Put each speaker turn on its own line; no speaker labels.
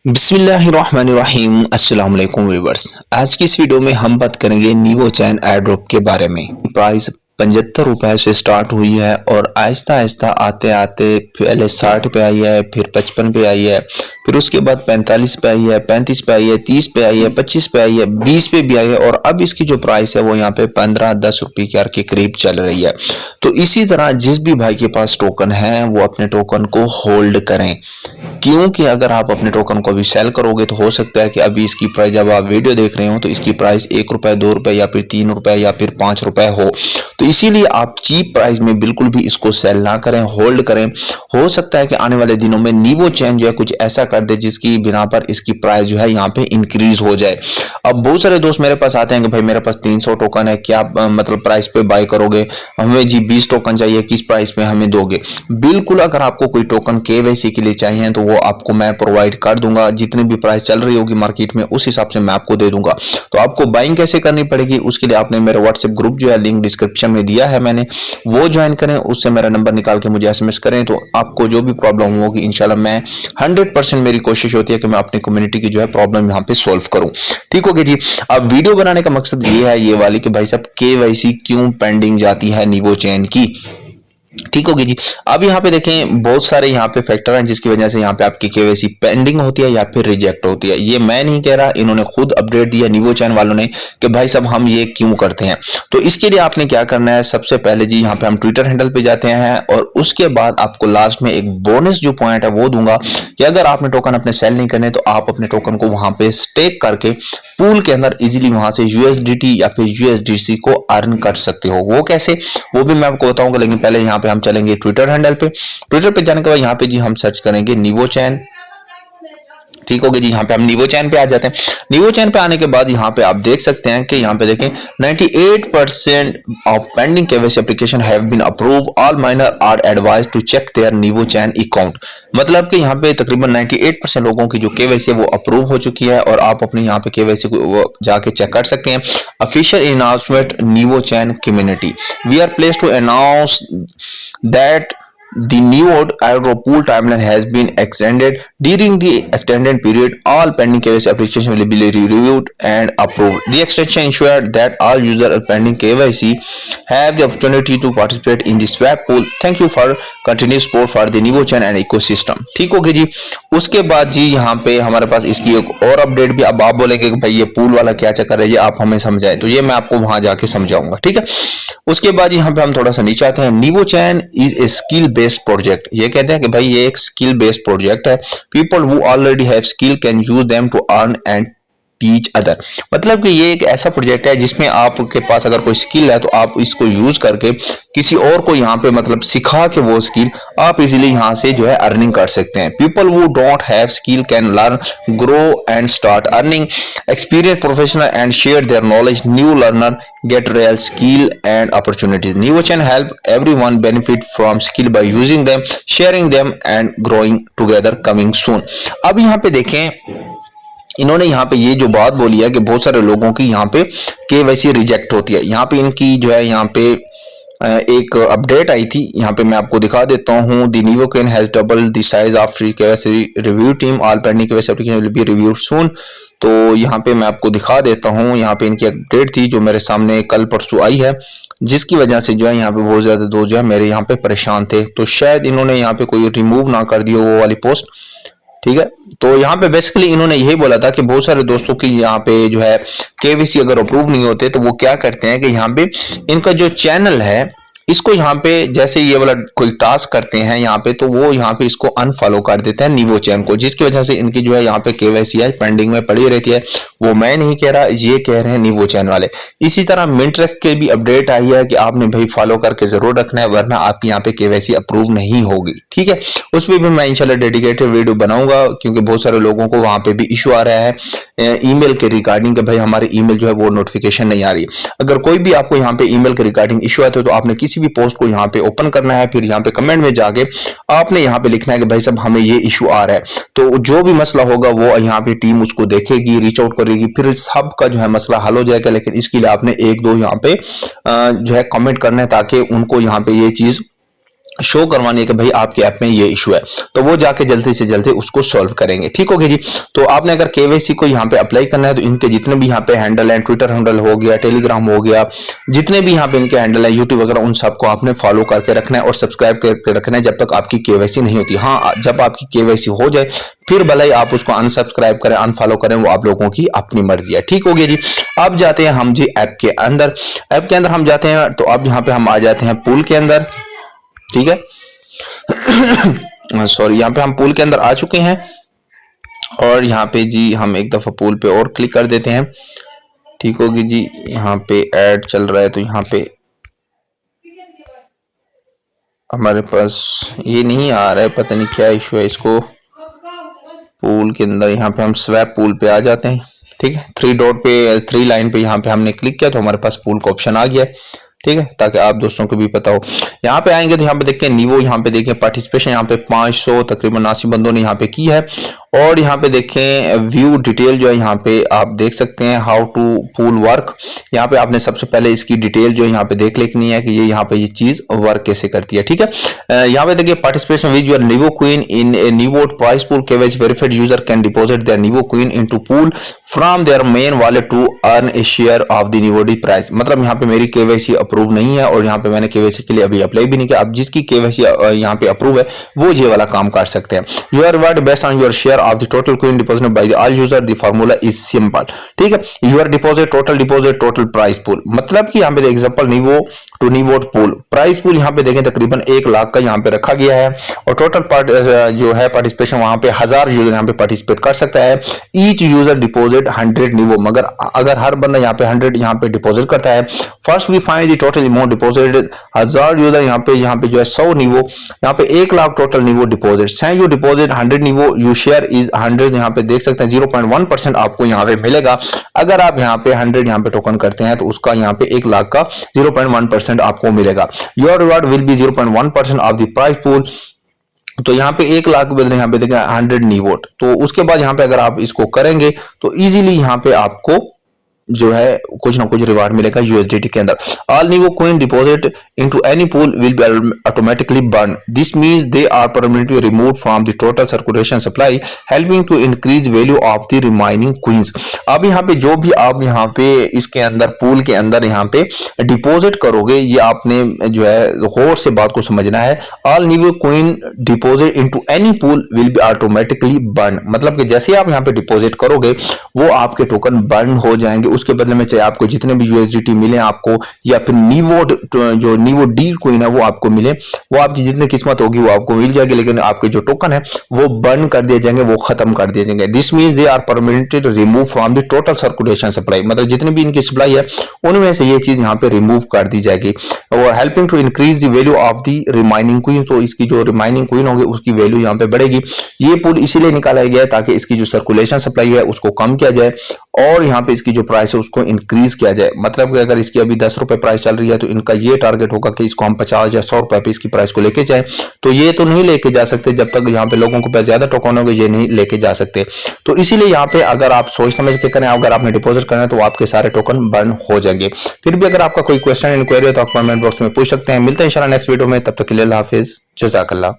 बिस्मिल्लाहिर्रहमानिर्रहीम अस्सलाम वालेकुम व्यूअर्स। आज की इस वीडियो में हम बात करेंगे नीवो चैन एयर ड्रॉप के बारे में। प्राइस 75 रुपए से स्टार्ट हुई है और आहिस्ता आहिस्ता आते आते पहले 60 पे आई है, फिर 55 पे आई है, फिर उसके बाद 45 पे आई है, 35 पे आई है, 30 पे आई है, 25 पे आई है, 20 पे भी आई है और अब इसकी जो प्राइस है वो यहाँ पे 15-10 रुपए के करीब चल रही है। तो इसी तरह जिस भी भाई के पास टोकन है वो अपने टोकन को होल्ड करें, क्योंकि अगर आप अपने टोकन को अभी सेल करोगे तो हो सकता है कि अभी इसकी प्राइस, जब आप वीडियो देख रहे हो तो इसकी प्राइस 1 रुपए, 2 रुपए या फिर 3 रुपए या फिर 5 रुपए हो। तो इसीलिए आप चीप प्राइस में बिल्कुल भी इसको सेल ना करें, होल्ड करें। हो सकता है कि आने वाले दिनों में नीवो चैन जो है कुछ ऐसा कर दे जिसकी बिना पर इसकी प्राइस जो है यहाँ पे इंक्रीज हो जाए। अब बहुत सारे दोस्त मेरे पास आते हैं कि भाई मेरे पास 300 टोकन है, क्या मतलब प्राइस पे बाय करोगे, हमें जी 20 टोकन चाहिए, किस प्राइस में हमें दोगे। बिल्कुल, अगर आपको कोई टोकन केवाईसी के लिए चाहिए तो वो आपको मैं प्रोवाइड कर दूंगा। जितनी भी प्राइस चल रही होगी मार्केट में उस हिसाब से मैं आपको दे दूंगा। तो आपको बाइंग कैसे करनी पड़ेगी, उसके लिए आपने मेरा व्हाट्सएप ग्रुप जो है लिंक डिस्क्रिप्शन में दिया है मैंने, वो ज्वाइन करें, उससे मेरा नंबर निकाल के मुझे एसएमएस करें। तो आपको जो भी प्रॉब्लम होगी इंशाल्लाह मैं 100% मेरी कोशिश होती है कि मैं अपनी कम्युनिटी की जो है प्रॉब्लम यहाँ पे सोल्व करूं। ठीक हो गया जी। अब वीडियो बनाने का मकसद ये है, ये वाली, कि भाई साहब केवाईसी क्यों पेंडिंग जाती है नीवो चैन की। ठीक होगी जी। अब यहाँ पे देखें बहुत सारे यहाँ पे फैक्टर हैं जिसकी वजह से यहाँ पे आपकी केवाईसी पेंडिंग होती है या फिर रिजेक्ट होती है। ये मैं नहीं कह रहा, इन्होंने खुद अपडेट दिया नीवो चैन वालों ने कि भाई साहब हम ये क्यों करते हैं। तो इसके लिए आपने क्या करना है, सबसे पहले जी यहाँ पे हम ट्विटर हैंडल पे जाते हैं और उसके बाद आपको लास्ट में एक बोनस जो पॉइंट है वो दूंगा कि अगर आपने टोकन अपने सेल नहीं करने तो आप अपने टोकन को वहां पे स्टेक करके पूल के अंदर इजीली वहां से यूएसडीटी या फिर यूएसडीसी को अर्न कर सकते हो। वो कैसे, वो भी मैं आपको बताऊंगा, लेकिन पहले यहाँ पे हम चलेंगे ट्विटर हैंडल पे। ट्विटर पे जाने के बाद यहाँ पे जी हम सर्च करेंगे नीवो चैन। ठीक हो गया जी। यहाँ पे हम नीवो चैन पे आ जाते हैं। नीवो चैन पे आने के बाद यहाँ पे आप देख सकते हैं कि यहाँ पे देखें 98% of pending KYC application have been approve, all miner are advised to check their Nivo chain account. मतलब कि यहाँ पे तकरीबन 98% लोगों की जो केवाईसी है वो अप्रूव हो चुकी है और आप अपने यहाँ पे केवाईसी को जाके चेक कर सकते हैं। Official announcement Nivo chain community, we are pleased to announce that the new airdrop pool timeline has been extended. During the extended period, all pending KYC applications will be reviewed and approved. The extension ensures that all users pending KYC have the opportunity to participate in the swap pool. Thank you for continued support for the Nivo chain and ecosystem. ठीक हो गया जी। उसके बाद जी यहाँ पे हमारे पास इसकी एक और अपडेट भी। अब आप बोलेंगे कि भाई ये पूल वाला क्या चक्कर है, ये आप हमें समझाए, तो ये मैं आपको वहां जाके समझाऊंगा। ठीक है। उसके बाद यहाँ पे हम थोड़ा सा नीचे आते हैं। Nivo chain is a skill based project. ये कहते हैं कि भाई ये एक स्किल बेस्ड प्रोजेक्ट है। People who already have skill can use them to earn and teach other. मतलब कि ये एक ऐसा प्रोजेक्ट है जिसमें आपके पास अगर कोई स्किल है तो आप इसको यूज करके किसी और को यहाँ पे मतलब सिखा के वो स्किल आप इजीली यहाँ से जो है अर्निंग कर सकते हैं। People who don't have skill can learn, grow and start earning, experience professional and share their knowledge, new learner get real skill and opportunities. Nivo Chain help everyone benefit from skill by using them, sharing them and growing together. Coming soon. अब यहाँ पे देखें, इन्होंने यहाँ पे ये जो बात बोली है कि बहुत सारे लोगों की यहाँ पे केवाईसी रिजेक्ट होती है। यहाँ पे इनकी जो है यहाँ पे एक अपडेट आई थी, यहाँ पे मैं आपको दिखा देता हूँ। The Nivo chain has double the size of free KYC review team, all pending KYC application will be reviewed soon. तो यहाँ पे मैं आपको दिखा देता हूँ, यहाँ पे इनकी अपडेट थी जो मेरे सामने कल परसों आई है, जिसकी वजह से जो है यहाँ पे बहुत ज्यादा दोस्त जो है मेरे यहाँ पे परेशान थे। तो शायद इन्होंने यहाँ पे कोई रिमूव ना कर दिया वो वाली पोस्ट। ठीक है। तो यहाँ पे बेसिकली इन्होंने यही बोला था कि बहुत सारे दोस्तों की यहाँ पे जो है केवाईसी अगर अप्रूव नहीं होते तो वो क्या करते हैं कि यहाँ पे इनका जो चैनल है इसको यहाँ पे जैसे ये वाला कोई टास्क करते हैं यहाँ पे, तो वो यहाँ पे इसको अनफॉलो कर देते हैं नीवो चैन को, जिसकी वजह से इनकी जो है यहाँ पे केवाईसी है पेंडिंग में पड़ी रहती है। वो मैं नहीं कह रहा, ये कह रहे हैं नीवो चैन वाले। इसी तरह मिंट्रेक के भी अपडेट आई है कि आपने भाई फॉलो करके जरूर रखना है वरना आपकी यहाँ पे केवाईसी अप्रूव नहीं होगी। ठीक है। उस पर भी मैं इंशाल्लाह डेडिकेटेड वीडियो बनाऊंगा, क्योंकि बहुत सारे लोगों को वहां पे भी इशू आ रहा है ईमेल के रिगार्डिंग कि भाई हमारी ईमेल जो है वो नोटिफिकेशन नहीं आ रही। अगर कोई भी आपको यहाँ पे ईमेल के रिगार्डिंग इशू आते हो तो आपने किसी भी पोस्ट को यहाँ पे ओपन करना है, फिर यहाँ पे कमेंट में जाके आपने यहाँ पे लिखना है कि भाई साहब हमें ये इशू आ रहा है। तो जो भी मसला होगा वो यहाँ पे टीम उसको देखेगी, रीच आउट करेगी, फिर सबका जो है मसला हल हो जाएगा। लेकिन इसके लिए आपने एक दो यहाँ पे जो है कमेंट करना है ताकि उनको यहाँ पे ये चीज शो करवानी है कि भाई आपके ऐप में ये इशू है, तो वो जाके जल्दी से जल्दी उसको सॉल्व करेंगे। ठीक हो गया जी। तो आपने अगर केवाईसी को यहाँ पे अप्लाई करना है तो इनके जितने भी यहाँ पे हैंडल हैं, ट्विटर हैंडल हो गया, टेलीग्राम हो गया, जितने भी यहाँ पे इनके हैंडल है, यूट्यूब वगैरह, उन सबको आपने फॉलो करके रखना है और सब्सक्राइब करके रखना है जब तक आपकी केवाईसी नहीं होती। हाँ, जब आपकी केवाईसी हो जाए फिर भले ही आप उसको अनसब्सक्राइब करें, अनफॉलो करें, वो आप लोगों की अपनी मर्जी है। ठीक हो गया जी। अब जाते हैं हम जी ऐप के अंदर। ऐप के अंदर हम जाते हैं तो अब यहाँ पे हम आ जाते हैं पूल के अंदर। ठीक है, सॉरी, यहाँ पे हम पूल के अंदर आ चुके हैं और यहाँ पे जी हम एक दफा पूल पे और क्लिक कर देते हैं। ठीक होगी जी। यहाँ पे ऐड चल रहा है तो यहाँ पे हमारे पास ये नहीं आ रहा है, पता नहीं क्या इशू है इसको। पूल के अंदर यहाँ पे हम स्वैप पूल पे आ जाते हैं। ठीक है, थ्री डॉट पे, थ्री लाइन पे यहाँ पे हमने क्लिक किया तो हमारे पास पूल का ऑप्शन आ गया। ठीक है, ताकि आप दोस्तों को भी पता हो। यहाँ पे आएंगे तो यहाँ पे देखें नीवो, यहाँ पे देखें पार्टिसिपेशन, यहाँ पे 500 तकरीबन 80 बंदों ने यहाँ पे की है। और यहाँ पे देखें व्यू डिटेल जो है, यहाँ पे आप देख सकते हैं हाउ टू पूल वर्क। यहाँ पे आपने सबसे पहले इसकी डिटेल जो है यहाँ पे देख लेनी है कि ये यहाँ पे ये चीज वर्क कैसे करती है। ठीक है, यहाँ पे देखिए participation with your Nivo coin in a Nivo prize pool, KYC verified user can deposit their Nivo coin into pool from their main wallet to earn a share of the Nivo prize. मतलब यहाँ पे मेरी KYC approve नहीं है और यहाँ पे मैंने केवाईसी के लिए अभी अप्लाई भी नहीं किया। अब जिसकी केवाईसी यहाँ पे अप्रूव है वो ये वाला काम कर सकते हैं। Your reward based on your share of the total coin deposited by the all user, the formula is simple. ठीक है, your deposit total prize pool, मतलब कि यहाँ पे example Nivo to Nivo pool prize pool यहाँ पे देखें तकरीबन 1 लाख का यहाँ पे रखा गया है और टोटल जो है पार्टिसिपेशन वहां पे 1000 यूजर यहाँ पे पार्टिसिपेट कर सकता है। ईच यूजर डिपॉजिट 100 नीवो, मगर अगर हर बंदा यहाँ पे 100 यहाँ पे डिपॉजिट करता है, first we find the total amount deposit. 1000 user यहाँ पे जो है 100 नीवो, यहाँ पे 1 lakh total Nivo deposit. Send you deposit 100 Nivo, you share is 100। यहाँ पे देख सकते हैं 0.1% आपको यहाँ पे मिलेगा। अगर आप यहाँ पे 100 यहाँ पे टोकन करते हैं तो उसका यहाँ पे 1 लाख का 0.1% आपको मिलेगा। Your reward will be 0.1% of the price pool. तो यहाँ पे 1 लाख बदले यहाँ पे देखा 100 नीवोट, तो उसके बाद यहाँ पे अगर आप इसको करेंगे तो इजीली यहाँ पे आपको जो है कुछ ना कुछ रिवार्ड मिलेगा यूएसडीटी के अंदर। All Nivo coin deposit into any pool will be automatically burn, this means they are permanently removed from the total circulation supply, helping to increase value of the remaining coins. अब यहाँ पे जो भी आप यहाँ पे इसके अंदर पूल के अंदर यहाँ पे डिपॉजिट करोगे, ये आपने जो है गौर से बात को समझना है। All Nivo coin deposit into any pool will be automatically burn, मतलब कि जैसे आप यहाँ पे डिपॉजिट करोगे वो आपके टोकन बर्न हो जाएंगे। उसके बदले में चाहे आपको जितने भी यूएसडीटी मिले आपको, या फिर नीवो जो नीवो डी कोइन है वो आपको मिले, वो आपकी जितनी किस्मत होगी वो आपको मिल जाएगी, लेकिन आपके जो टोकन है वो बर्न कर दिए जाएंगे, वो खत्म कर दिए जाएंगे। This means they are permanently removed from the total circulation supply, मतलब जितनी भी इनकी सप्लाई है उनमें से ये चीज यहाँ पे रिमूव कर दी जाएगी। और helping to increase the value of the remaining queen, तो इसकी जो रिमाइनिंग क्वीन होगी उसकी वैल्यू यहाँ पे बढ़ेगी। ये पूल इसीलिए निकाला गया है ताकि इसकी जो सर्कुलेशन सप्लाई है उसको कम किया जाए और यहाँ पे इसकी जो प्राइस है उसको इंक्रीज किया जाए। मतलब कि अगर इसकी अभी 10 रुपए प्राइस चल रही है तो इनका ये टारगेट होगा कि इसको हम 50 या 100 रुपए पे इसकी प्राइस को लेके जाए। तो ये तो नहीं लेके जा सकते जब तक यहाँ पे लोगों को पास ज्यादा टोकन होंगे, ये नहीं लेके जा सकते। तो इसीलिए यहाँ पे अगर आप सोच समझ के करें, अगर आपने डिपॉजिट करना है तो आपके सारे टोकन बर्न हो जाएंगे। फिर भी अगर आपका कोई क्वेश्चन इंक्वायरी है तो आप कमेंट बॉक्स में पूछ सकते हैं। मिलते हैं इंशाल्लाह नेक्स्ट वीडियो में, तब तक के लिए अल्लाह हाफिज, जज़ाकल्लाह।